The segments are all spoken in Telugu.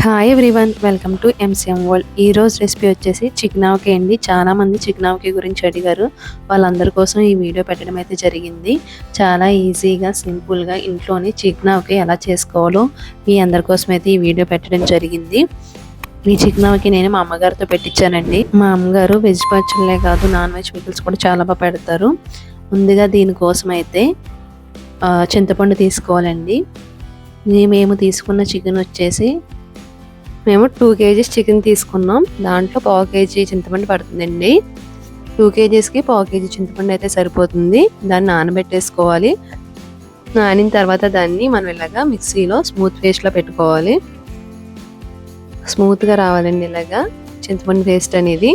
Hi everyone, welcome to MCM world. ఈ రోజు రెసిపీ వచ్చేసి చికెన్ ఆవకాయ అండి. చాలా మంది చికెన్ ఆవకాయ గురించి అడిగారు. వాళ్ళందరి కోసం ఈ వీడియో పెట్టడం అయితే జరిగింది. చాలా ఈజీగా సింపుల్గా ఇంట్లోనే చికెన్ ఆవకాయ ఎలా చేసుకోవాలో మీ అందరి కోసం అయితే ఈ వీడియో పెట్టడం జరిగింది. ఈ చికెన్ ఆవకాయ నేను మా అమ్మగారితో పెట్టించానండి. మా అమ్మగారు వెజ్ పచ్చళ్ళే కాదు నాన్ వెజ్ పికిల్స్ కూడా చాలా బాగా పెడతారు. ముందుగా దీనికోసం అయితే చింతపండు తీసుకోవాలండి. మేము తీసుకున్న చికెన్ వచ్చేసి మేము 2 kgs చికెన్ తీసుకున్నాం. దాంట్లో 1/2 kg చింతపండు పడుతుందండి. 2 kgsకి 1/2 kg చింతపండు అయితే సరిపోతుంది. దాన్ని నానబెట్టేసుకోవాలి. నానిన తర్వాత దాన్ని మనం ఇలాగా మిక్సీలో స్మూత్ పేస్ట్లో పెట్టుకోవాలి. స్మూత్గా రావాలండి ఇలాగా చింతపండు పేస్ట్ అనేది.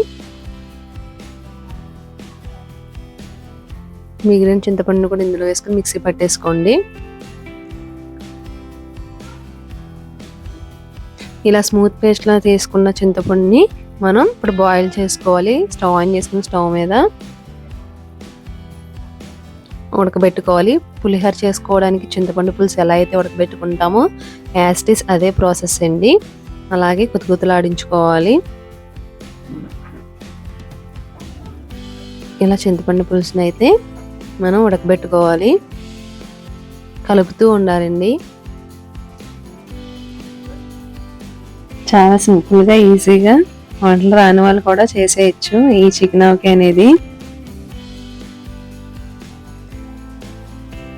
మిగిలిన చింతపండు కూడా ఇందులో వేసుకొని మిక్సీ పట్టేసుకోండి. ఇలా స్మూత్ పేస్ట్లా తీసుకున్న చింతపండుని మనం ఇప్పుడు బాయిల్ చేసుకోవాలి. స్టవ్ ఆన్ చేసుకుని స్టవ్ మీద ఉడకబెట్టుకోవాలి. పులిహోర చేసుకోవడానికి చింతపండు పులుసు ఎలా అయితే ఉడకబెట్టుకుంటామో యాజ్ ఇట్ ఈస్ అదే ప్రాసెస్ అండి. అలాగే కుతకుతలాడించుకోవాలి. ఇలా చింతపండు పులుసుని అయితే మనం ఉడకబెట్టుకోవాలి. కలుపుతూ ఉండాలండి. చాలా సింపుల్గా ఈజీగా వంటలు రాని వాళ్ళు కూడా చేసేయచ్చు ఈ చికెన్ ఆవకాయ అనేది.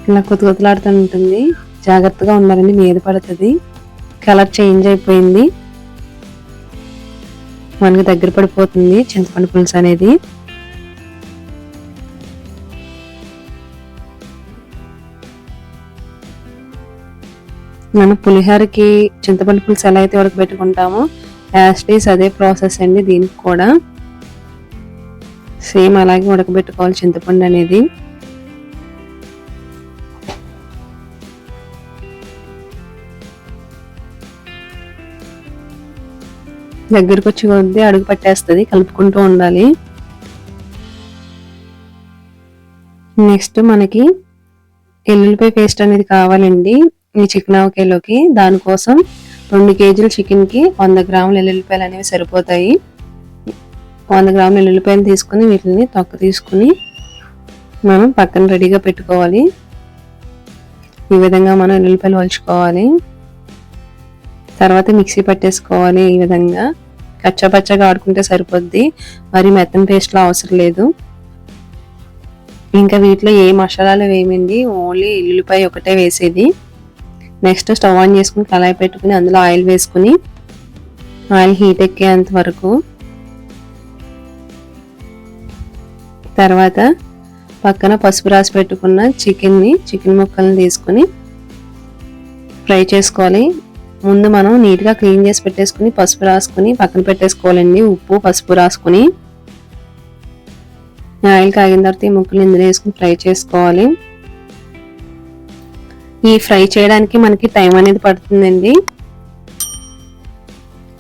ఇలా కుతకుతలాడుతూ ఉంటుంది. జాగ్రత్తగా ఉండాలండి, మీద పడుతుంది. కలర్ చేంజ్ అయిపోయింది, మనకి దగ్గర పడిపోతుంది చింతపండు పులుసు అనేది. మనం పులిహోరకి చింతపండు పులుసు ఎలా అయితే ఉడకబెట్టుకుంటామో యాజ్ ఇట్ ఈస్ అదే ప్రాసెస్ అండి. దీనికి కూడా సేమ్ అలాగే ఉడకబెట్టుకోవాలి చింతపండు అనేది. దగ్గరకు వచ్చి కొద్ది అడుగు పట్టేస్తుంది, కలుపుకుంటూ ఉండాలి. నెక్స్ట్ మనకి ఎల్లుల్లిపాయ పేస్ట్ అనేది కావాలండి ఈ చికెన్ ఆవకాయలోకి. దానికోసం 2 kg చికెన్కి 100 గ్రాముల ఎల్లుల్లిపాయలు అనేవి సరిపోతాయి. 100 గ్రాముల ఎల్లుల్లిపాయలు తీసుకుని వీటిని తొక్క తీసుకుని మనం పక్కన రెడీగా పెట్టుకోవాలి. ఈ విధంగా మనం ఎల్లుల్లిపాయలు వలుచుకోవాలి. తర్వాత మిక్సీ పట్టేసుకోవాలి. ఈ విధంగా కచ్చాపచ్చగా ఆడుకుంటే సరిపోద్ది, మరి మెత్తని పేస్ట్లో అవసరం లేదు. ఇంకా వీటిలో ఏ మసాలాలు వేయమండి, ఓన్లీ ఎల్లుల్లిపాయ ఒకటే వేసేది. నెక్స్ట్ స్టవ్ ఆన్ చేసుకుని కళాయి పెట్టుకుని అందులో ఆయిల్ వేసుకుని ఆయిల్ హీట్ ఎక్కేంత వరకు, తర్వాత పక్కన పసుపు రాసి పెట్టుకున్న చికెన్ ముక్కల్ని తీసుకుని ఫ్రై చేసుకోవాలి. ముందు మనం నీట్గా క్లీన్ చేసి పెట్టేసుకుని పసుపు రాసుకుని పక్కన పెట్టేసుకోవాలండి. ఉప్పు పసుపు రాసుకుని ఆయిల్ కాగిన తర్వాత ఈ ముక్కలు ఇందులో వేసుకుని ఫ్రై చేసుకోవాలి. ఈ ఫ్రై చేయడానికి మనకి టైం అనేది పడుతుందండి.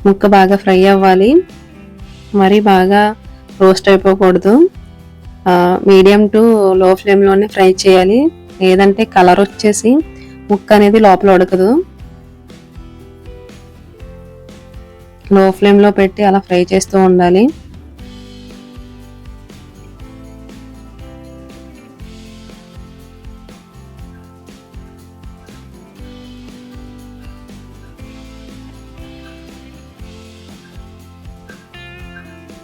ముక్క బాగా ఫ్రై అవ్వాలి, మరి బాగా రోస్ట్ అయిపోకూడదు. మీడియం టు లో ఫ్లేమ్లోనే ఫ్రై చేయాలి, లేదంటే కలర్ వచ్చేసి ముక్క అనేది లోపల ఉడకదు. లో ఫ్లేమ్లో పెట్టి అలా ఫ్రై చేస్తూ ఉండాలి.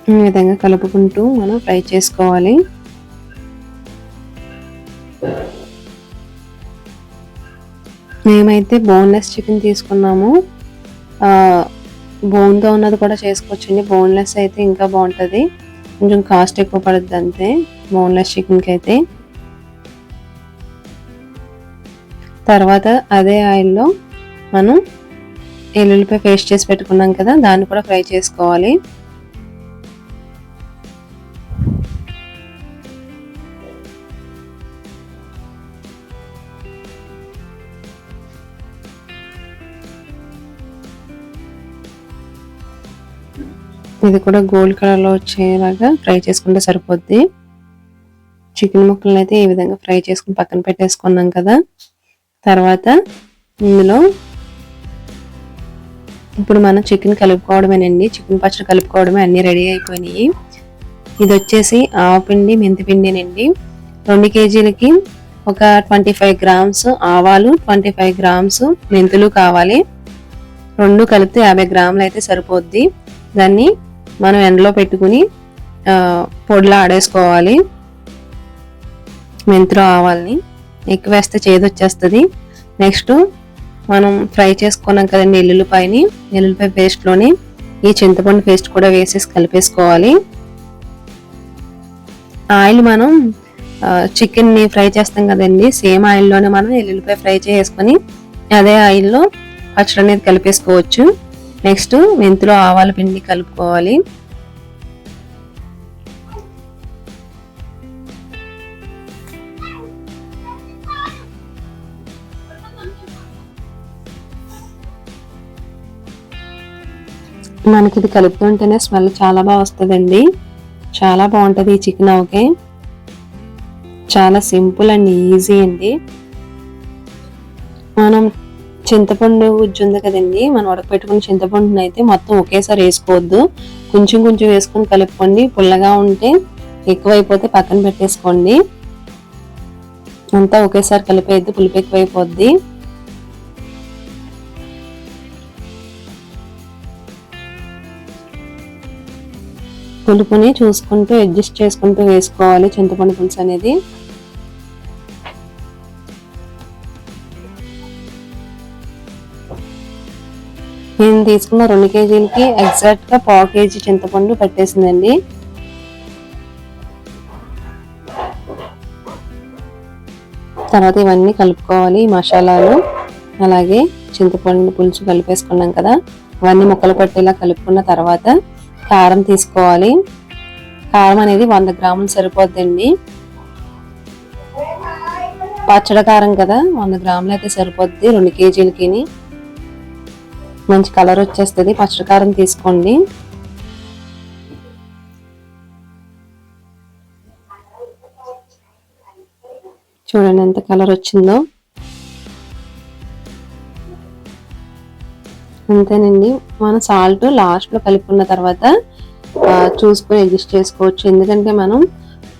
ఈ విధంగా కలుపుకుంటూ మనం ఫ్రై చేసుకోవాలి. మేమైతే బోన్లెస్ చికెన్ తీసుకున్నాము. బోన్తో ఉన్నది కూడా చేసుకోవచ్చండి. బోన్లెస్ అయితే ఇంకా బాగుంటుంది, కొంచెం కాస్ట్ ఎక్కువ పడుతుంది అంతే బోన్లెస్ చికెన్కి అయితే. తర్వాత అదే ఆయిల్లో మనం ఎల్లుల్లిపాయ పేస్ట్ చేసి పెట్టుకున్నాం కదా, దాన్ని కూడా ఫ్రై చేసుకోవాలి. ఇది కూడా గోల్డ్ కలర్లో వచ్చేలాగా ఫ్రై చేసుకుంటే సరిపోద్ది. చికెన్ ముక్కలను అయితే ఈ విధంగా ఫ్రై చేసుకుని పక్కన పెట్టేసుకున్నాం కదా. తర్వాత ఇందులో ఇప్పుడు మనం చికెన్ కలుపుకోవడమేనండి. చికెన్ పచ్చడి కలుపుకోవడమే, అన్నీ రెడీ అయిపోయినాయి. ఇది వచ్చేసి ఆవపిండి మెంతిపిండినండి. 2 కేజీలకి ఒక 25 గ్రామ్స్ ఆవాలు, 25 గ్రామ్స్ మెంతులు కావాలి. 2 కలిపితే 50 గ్రాములు అయితే సరిపోద్ది. దాన్ని మనం ఎండలో పెట్టుకుని పొడిలా ఆడేసుకోవాలి. మెంతులు ఆవాల్ని ఎక్కువ వేస్తే చేదు వచ్చేస్తుంది. నెక్స్ట్ మనం ఫ్రై చేసుకున్నాం కదండి ఎల్లుల్లిపాయ పేస్ట్లోని ఈ చింతపండు పేస్ట్ కూడా వేసేసి కలిపేసుకోవాలి. ఆయిల్ మనం చికెన్ని ఫ్రై చేస్తాం కదండి, సేమ్ ఆయిల్లోనే మనం ఎల్లుల్లిపాయ ఫ్రై చేసుకొని అదే ఆయిల్లో పచ్చడి అనేది కలిపేసుకోవచ్చు. నెక్స్ట్ మెంతులు ఆవాల పిండి కలుపుకోవాలి. మనకి ఇది కలుపుతుంటేనే స్మెల్ చాలా బాగా వస్తుందండి. చాలా బాగుంటుంది ఈ చికెన్ ఆవకాయ. చాలా సింపుల్ అండ్ ఈజీ అండి. మనం చింతపండు గుజ్జు ఉంది కదండి, మనం ఉడకపెట్టుకుని చింతపండుని అయితే మొత్తం ఒకేసారి వేసుకోవద్దు. కొంచెం కొంచెం వేసుకొని కలుపుకోండి. పుల్లగా ఉంటే ఎక్కువైపోతే పక్కన పెట్టేసుకోండి. అంతా ఒకేసారి కలిపేయద్దు, పులుపు ఎక్కువైపోద్ది. పులుపుని చూసుకుంటూ అడ్జస్ట్ చేసుకుంటూ వేసుకోవాలి చింతపండు పులుసు అనేది. నేను తీసుకున్న 2 కేజీలకి ఎగ్జాక్ట్ గా 1/2 కేజీ చింతపండు పట్టేసిందండి. తర్వాత ఇవన్నీ కలుపుకోవాలి. మసాలాలు అలాగే చింతపండు పులుసు కలిపేసుకున్నాం కదా, అవన్నీ ముక్కలు పట్టేలా కలుపుకున్న తర్వాత కారం తీసుకోవాలి. కారం అనేది 100 గ్రాములు సరిపోద్దండి. పచ్చడి కారం కదా, 100 గ్రాములు అయితే సరిపోద్ది 2 కేజీలకి. మంచి కలర్ వచ్చేస్తుంది. పచ్చడి కారం తీసుకోండి. చూడండి ఎంత కలర్ వచ్చిందో. అంతేనండి. మనం సాల్ట్ లాస్ట్లో కలుపుకున్న తర్వాత చూసుకొని అడ్జస్ట్ చేసుకోవచ్చు. ఎందుకంటే మనం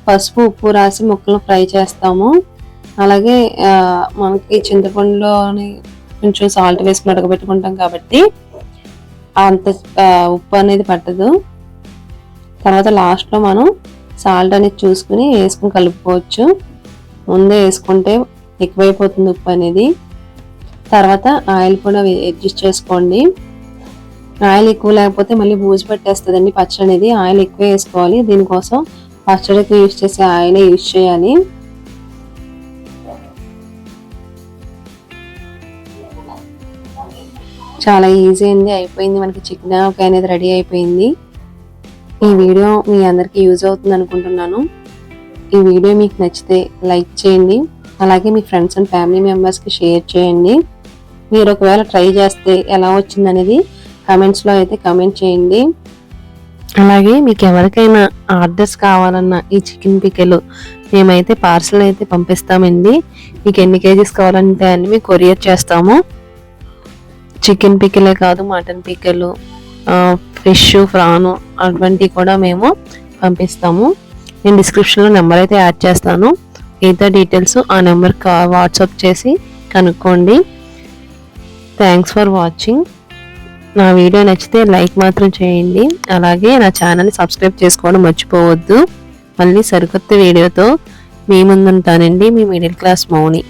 పసుపు ఉప్పు రాసి ముక్కలు ఫ్రై చేస్తాము. అలాగే మనకి చింతపండులోని కొంచెం సాల్ట్ వేసుకుని ఉడకబెట్టుకుంటాం కాబట్టి అంత ఉప్పు అనేది పట్టదు. తర్వాత లాస్ట్లో మనం సాల్ట్ అనేది చూసుకుని వేసుకుని కలుపుకోవచ్చు. ముందే వేసుకుంటే ఎక్కువైపోతుంది ఉప్పు అనేది. తర్వాత ఆయిల్ కూడా అడ్జస్ట్ చేసుకోండి. ఆయిల్ ఎక్కువ లేకపోతే మళ్ళీ బూజు పట్టేస్తుందండి పచ్చడి అనేది. ఆయిల్ ఎక్కువ వేసుకోవాలి. దీనికోసం పచ్చడికి యూజ్ చేసే ఆయిల్ యూజ్ చేయాలి. చాలా ఈజీ అండి. అయిపోయింది, మనకి చికెన్ ఆవకాయ అనేది రెడీ అయిపోయింది. ఈ వీడియో మీ అందరికీ యూజ్ అవుతుంది అనుకుంటున్నాను. ఈ వీడియో మీకు నచ్చితే లైక్ చేయండి. అలాగే మీ ఫ్రెండ్స్ అండ్ ఫ్యామిలీ మెంబర్స్కి షేర్ చేయండి. మీరు ఒకవేళ ట్రై చేస్తే ఎలా వచ్చింది అనేది కామెంట్స్లో అయితే కామెంట్ చేయండి. అలాగే మీకు ఎవరికైనా ఆర్డర్స్ కావాలన్నా ఈ చికెన్ పికెలు మేమైతే పార్సల్ అయితే పంపిస్తామండి. మీకు ఎన్ని కేజీస్ కావాలంటే అన్ని మేము కొరియర్ చేస్తాము. చికెన్ పికెలే కాదు, మటన్ పికెలు, ఫిష్, ప్రాను అటువంటివి కూడా మేము పంపిస్తాము. నేను డిస్క్రిప్షన్లో నెంబర్ అయితే యాడ్ చేస్తాను. మిగతా డీటెయిల్స్ ఆ నెంబర్కి వాట్సాప్ చేసి కనుక్కోండి. Thanks for watching. నా వీడియో నచ్చితే లైక్ మాత్రం చేయండి. అలాగే నా ఛానల్ని సబ్స్క్రైబ్ చేసుకోవడం మర్చిపోవద్దు. మళ్ళీ సరికొత్త వీడియోతో మీ ముందుంటానండి. మీ మిడిల్ క్లాస్ మౌని.